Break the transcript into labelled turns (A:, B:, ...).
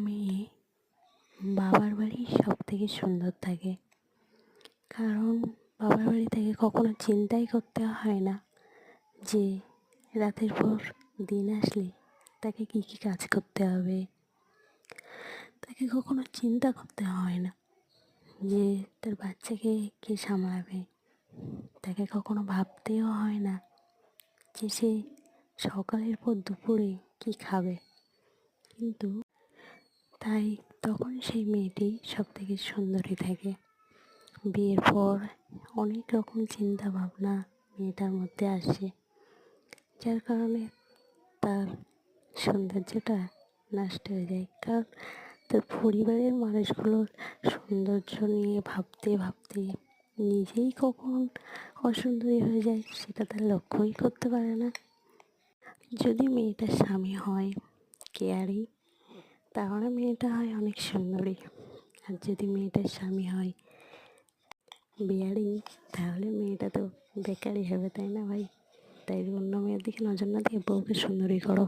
A: মেয়ে বাবার বাড়ি সব থেকে সুন্দর থাকে, কারণ বাবার বাড়ি থেকে কখনো চিন্তাই করতে হয় না যে রাতের পর দিন আসলে তাকে কী কী কাজ করতে হবে। তাকে কখনো চিন্তা করতে হয় না যে তার বাচ্চাকে কে সামলাবে। তাকে কখনো ভাবতেও হয় না যে সে সকালের পর দুপুরে কী খাবে। কিন্তু তাই তখন সেই মেয়েটি সব থেকে সুন্দরী থাকে। বিয়ের পর অনেক রকম চিন্তা ভাবনা মেয়েটার মধ্যে আসে, যার কারণে তার সৌন্দর্যটা নষ্ট হয়ে যায়। কারণ তার পরিবারের মানুষগুলোর সৌন্দর্য নিয়ে ভাবতে ভাবতে নিজেই কখন অসুন্দরী হয়ে যায় সেটা তার লক্ষ্যই করতে পারে না। যদি মেয়েটার স্বামী হয় কেয়ারি, তাহলে মেয়েটা হয় অনেক সুন্দরী। আর যদি মেয়েটার স্বামী হয় বিয়ারিং, তাহলে মেয়েটা তো বেকারই হবে, তাই না ভাই? তাই অন্য মেয়ের দিকে নজর না দিয়ে বউকে সুন্দরী করো।